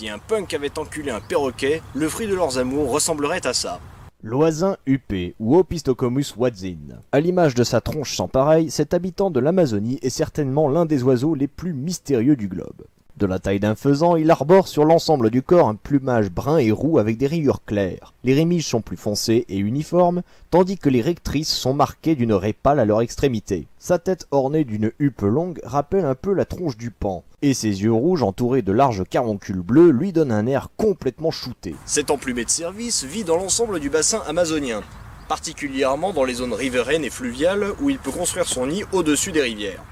Si un punk avait enculé un perroquet, le fruit de leurs amours ressemblerait à ça. L'oisin huppé, ou Opisthocomus wadzin. À l'image de sa tronche sans pareil, cet habitant de l'Amazonie est certainement l'un des oiseaux les plus mystérieux du globe. De la taille d'un faisan, il arbore sur l'ensemble du corps un plumage brun et roux avec des rayures claires. Les rémiges sont plus foncées et uniformes, tandis que les rectrices sont marquées d'une raie pâle à leur extrémité. Sa tête ornée d'une huppe longue rappelle un peu la tronche du paon, et ses yeux rouges entourés de larges caroncules bleus lui donnent un air complètement shooté. Cet emplumé de service vit dans l'ensemble du bassin amazonien, particulièrement dans les zones riveraines et fluviales où il peut construire son nid au-dessus des rivières.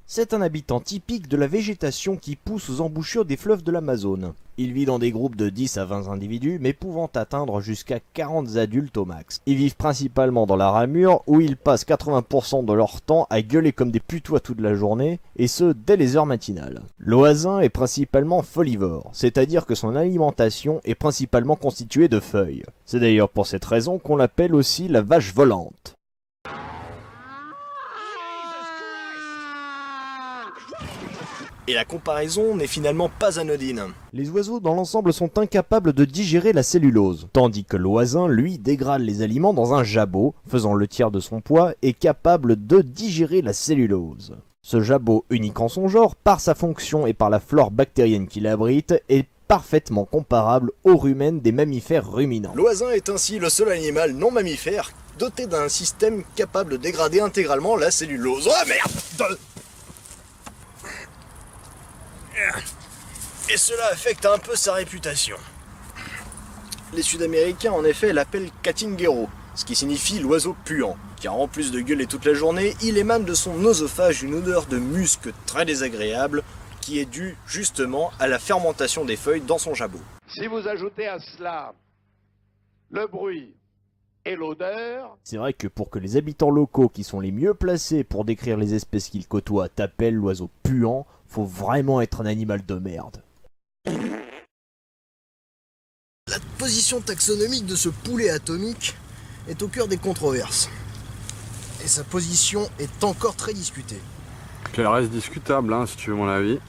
C'est un habitant typique de la végétation qui pousse aux embouchures des fleuves de l'Amazone. Il vit dans des groupes de 10 à 20 individus, mais pouvant atteindre jusqu'à 40 adultes au max. Ils vivent principalement dans la ramure, où ils passent 80% de leur temps à gueuler comme des putois toute la journée, et ce, dès les heures matinales. L'oisin est principalement folivore, c'est-à-dire que son alimentation est principalement constituée de feuilles. C'est d'ailleurs pour cette raison qu'on l'appelle aussi la vache volante. Et la comparaison n'est finalement pas anodine. Les oiseaux dans l'ensemble sont incapables de digérer la cellulose, tandis que l'oisin, lui, dégrade les aliments dans un jabot, faisant le tiers de son poids, est capable de digérer la cellulose. Ce jabot, unique en son genre, par sa fonction et par la flore bactérienne qui l'abrite, est parfaitement comparable aux rumens des mammifères ruminants. L'oisin est ainsi le seul animal non mammifère doté d'un système capable de dégrader intégralement la cellulose. Oh merde! Et cela affecte un peu sa réputation. Les Sud-Américains en effet l'appellent catinguero, ce qui signifie l'oiseau puant, car en plus de gueuler toute la journée, il émane de son oesophage une odeur de musc très désagréable qui est due justement à la fermentation des feuilles dans son jabot. Si vous ajoutez à cela le bruit et l'odeur... C'est vrai que pour que les habitants locaux qui sont les mieux placés pour décrire les espèces qu'ils côtoient t'appellent l'oiseau puant, faut vraiment être un animal de merde. La position taxonomique de ce poulet atomique est au cœur des controverses. Et sa position est encore très discutée. Elle reste discutable, hein, si tu veux mon avis.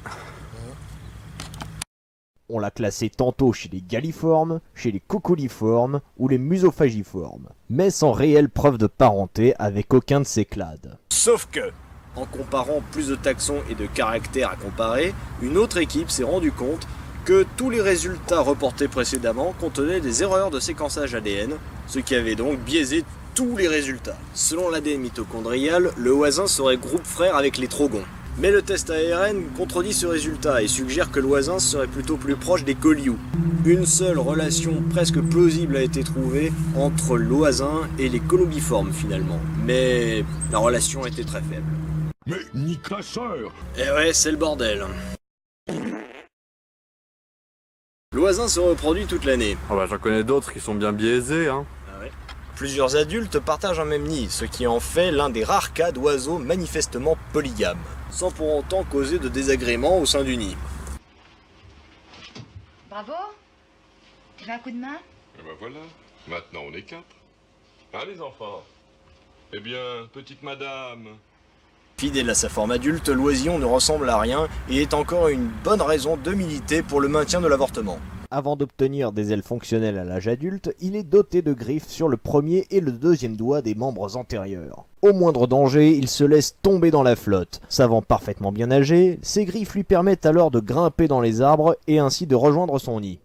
On l'a classé tantôt chez les galliformes, chez les cocoliformes ou les musophagiformes, mais sans réelle preuve de parenté avec aucun de ces clades. Sauf que, en comparant plus de taxons et de caractères à comparer, une autre équipe s'est rendue compte que tous les résultats reportés précédemment contenaient des erreurs de séquençage ADN, ce qui avait donc biaisé tous les résultats. Selon l'ADN mitochondrial, le oisin serait groupe frère avec les trogons. Mais le test ARN contredit ce résultat et suggère que l'oisin serait plutôt plus proche des colious. Une seule relation presque plausible a été trouvée entre l'oisin et les colombiformes finalement, mais la relation était très faible. Mais nique ta sœur! Eh ouais, c'est le bordel. L'oisin se reproduit toute l'année. Oh bah, j'en connais d'autres qui sont bien biaisés, hein. Ah ouais. Plusieurs adultes partagent un même nid, ce qui en fait l'un des rares cas d'oiseaux manifestement polygames, sans pour autant causer de désagréments au sein du nid. Bravo. Tu veux un coup de main? Et ben voilà, maintenant on est 4. Hein les enfants? Eh bien, petite madame... Fidèle à sa forme adulte, l'oisillon ne ressemble à rien et est encore une bonne raison de militer pour le maintien de l'avortement. Avant d'obtenir des ailes fonctionnelles à l'âge adulte, il est doté de griffes sur le premier et le deuxième doigt des membres antérieurs. Au moindre danger, il se laisse tomber dans la flotte. Savant parfaitement bien nager, ses griffes lui permettent alors de grimper dans les arbres et ainsi de rejoindre son nid.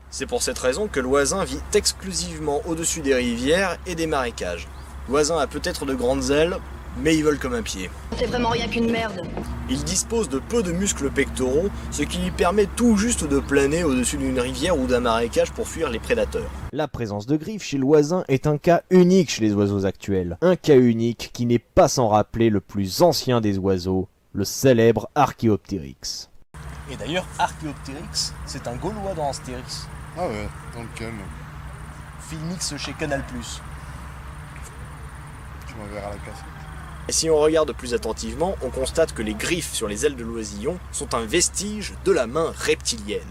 C'est pour cette raison que l'oisin vit exclusivement au-dessus des rivières et des marécages. L'oisin a peut-être de grandes ailes, mais il vole comme un pied. C'est vraiment rien qu'une merde. Il dispose de peu de muscles pectoraux, ce qui lui permet tout juste de planer au-dessus d'une rivière ou d'un marécage pour fuir les prédateurs. La présence de griffes chez l'oisin est un cas unique chez les oiseaux actuels. Un cas unique qui n'est pas sans rappeler le plus ancien des oiseaux, le célèbre Archaeopteryx. Et d'ailleurs, Archaeopteryx, c'est un Gaulois dans Astérix. Ah ouais, dans lequel? Film X chez Canal+. Tu m'enverras la cassette. Et si on regarde plus attentivement, on constate que les griffes sur les ailes de l'oisillon sont un vestige de la main reptilienne.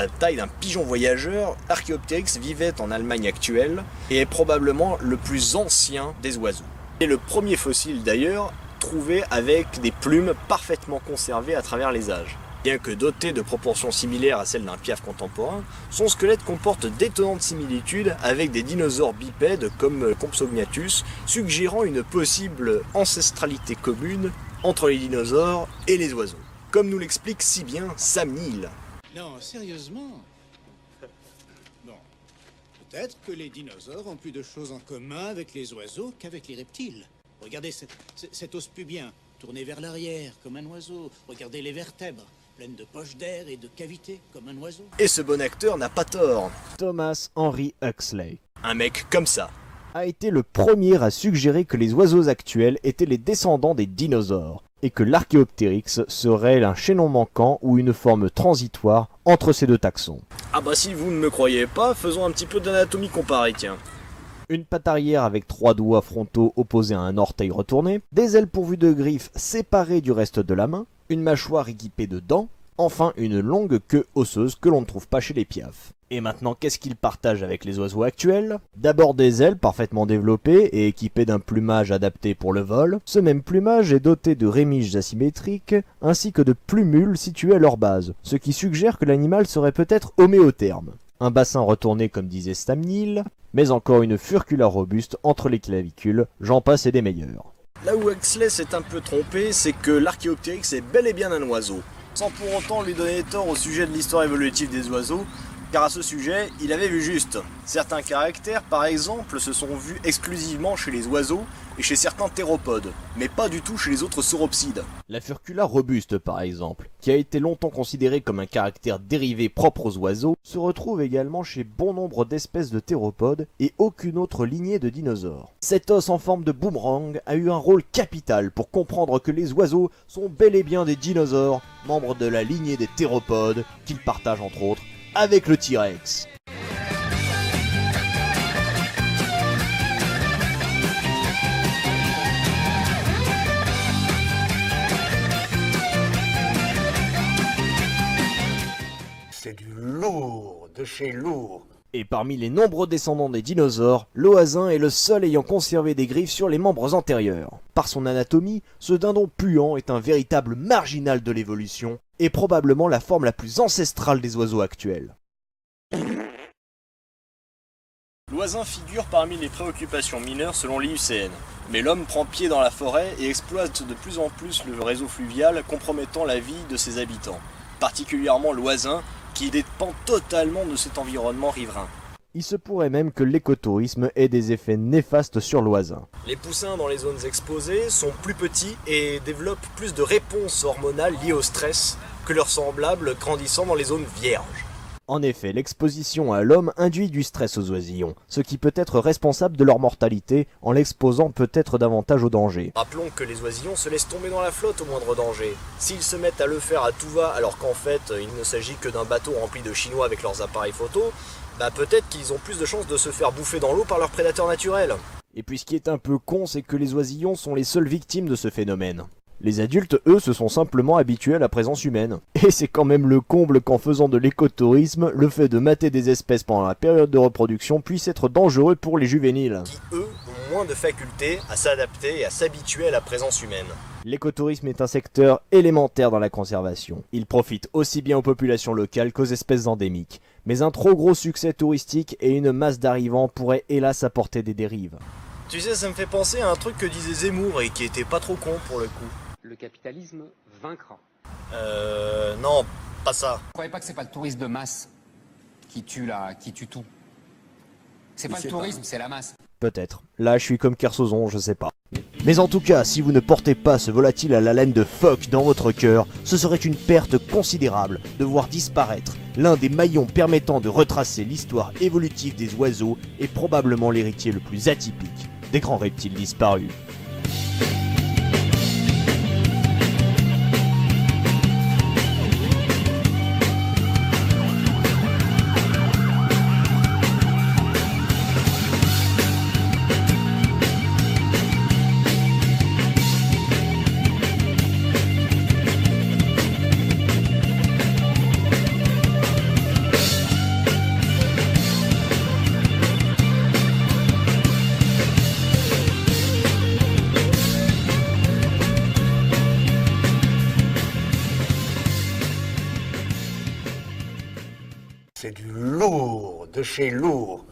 la taille d'un pigeon voyageur, l'Archéoptéryx vivait en Allemagne actuelle et est probablement le plus ancien des oiseaux. Et le premier fossile d'ailleurs trouvé avec des plumes parfaitement conservées à travers les âges. Bien que doté de proportions similaires à celles d'un piaf contemporain, son squelette comporte d'étonnantes similitudes avec des dinosaures bipèdes comme Compsognathus, suggérant une possible ancestralité commune entre les dinosaures et les oiseaux. Comme nous l'explique si bien Sam Neill. Non, sérieusement. Bon, peut-être que les dinosaures ont plus de choses en commun avec les oiseaux qu'avec les reptiles. Regardez cet os pubien, tourné vers l'arrière, comme un oiseau. Regardez les vertèbres, pleines de poches d'air et de cavités, comme un oiseau. Et ce bon acteur n'a pas tort. Thomas Henry Huxley Un mec comme ça a été le premier à suggérer que les oiseaux actuels étaient les descendants des dinosaures, et que l'Archéoptéryx serait un chaînon manquant ou une forme transitoire entre ces deux taxons. Ah bah si vous ne me croyez pas, faisons un petit peu d'anatomie comparée, tiens. Une patte arrière avec 3 doigts frontaux opposés à un orteil retourné, des ailes pourvues de griffes séparées du reste de la main, une mâchoire équipée de dents, enfin une longue queue osseuse que l'on ne trouve pas chez les piafs. Et maintenant, qu'est-ce qu'ils partagent avec les oiseaux actuels? D'abord des ailes parfaitement développées et équipées d'un plumage adapté pour le vol. Ce même plumage est doté de rémiges asymétriques ainsi que de plumules situées à leur base, ce qui suggère que l'animal serait peut-être homéotherme. Un bassin retourné comme disait Sam Neill, mais encore une furcula robuste entre les clavicules, j'en passe et des meilleurs. Là où Huxley s'est un peu trompé, c'est que l'Archéoptéryx est bel et bien un oiseau, sans pour autant lui donner tort au sujet de l'histoire évolutive des oiseaux, car à ce sujet, il avait vu juste. Certains caractères, par exemple, se sont vus exclusivement chez les oiseaux et chez certains théropodes, mais pas du tout chez les autres sauropsides. La furcula robuste, par exemple, qui a été longtemps considérée comme un caractère dérivé propre aux oiseaux, se retrouve également chez bon nombre d'espèces de théropodes et aucune autre lignée de dinosaures. Cet os en forme de boomerang a eu un rôle capital pour comprendre que les oiseaux sont bel et bien des dinosaures, membres de la lignée des théropodes, qu'ils partagent entre autres avec le T-Rex. C'est du lourd, de chez lourd. Et parmi les nombreux descendants des dinosaures, l'oasin est le seul ayant conservé des griffes sur les membres antérieurs. Par son anatomie, ce dindon puant est un véritable marginal de l'évolution, et probablement la forme la plus ancestrale des oiseaux actuels. L'oisin figure parmi les préoccupations mineures selon l'IUCN, mais l'homme prend pied dans la forêt et exploite de plus en plus le réseau fluvial, compromettant la vie de ses habitants, particulièrement l'oisin, qui dépend totalement de cet environnement riverain. Il se pourrait même que l'écotourisme ait des effets néfastes sur l'oisin. Les poussins dans les zones exposées sont plus petits et développent plus de réponses hormonales liées au stress que leurs semblables grandissant dans les zones vierges. En effet, l'exposition à l'homme induit du stress aux oisillons, ce qui peut être responsable de leur mortalité en l'exposant peut-être davantage au danger. Rappelons que les oisillons se laissent tomber dans la flotte au moindre danger. S'ils se mettent à le faire à tout va alors qu'en fait il ne s'agit que d'un bateau rempli de Chinois avec leurs appareils photo, peut-être qu'ils ont plus de chances de se faire bouffer dans l'eau par leurs prédateurs naturels. Et puis ce qui est un peu con, c'est que les oisillons sont les seules victimes de ce phénomène. Les adultes, eux, se sont simplement habitués à la présence humaine. Et c'est quand même le comble qu'en faisant de l'écotourisme, le fait de mater des espèces pendant la période de reproduction puisse être dangereux pour les juvéniles. Qui, eux, ont moins de facultés à s'adapter et à s'habituer à la présence humaine. L'écotourisme est un secteur élémentaire dans la conservation. Il profite aussi bien aux populations locales qu'aux espèces endémiques. Mais un trop gros succès touristique et une masse d'arrivants pourraient hélas apporter des dérives. Tu sais, ça me fait penser à un truc que disait Zemmour et qui était pas trop con pour le coup. Le capitalisme vaincra. Non, pas ça. Vous croyez pas que c'est pas le tourisme de masse qui tue tout? C'est pas le tourisme, c'est la masse. Peut-être. Là, je suis comme Kersozon, je sais pas. Mais en tout cas, si vous ne portez pas ce volatile à la laine de phoque dans votre cœur, ce serait une perte considérable de voir disparaître l'un des maillons permettant de retracer l'histoire évolutive des oiseaux et probablement l'héritier le plus atypique des grands reptiles disparus. C'est du lourd, de chez lourd.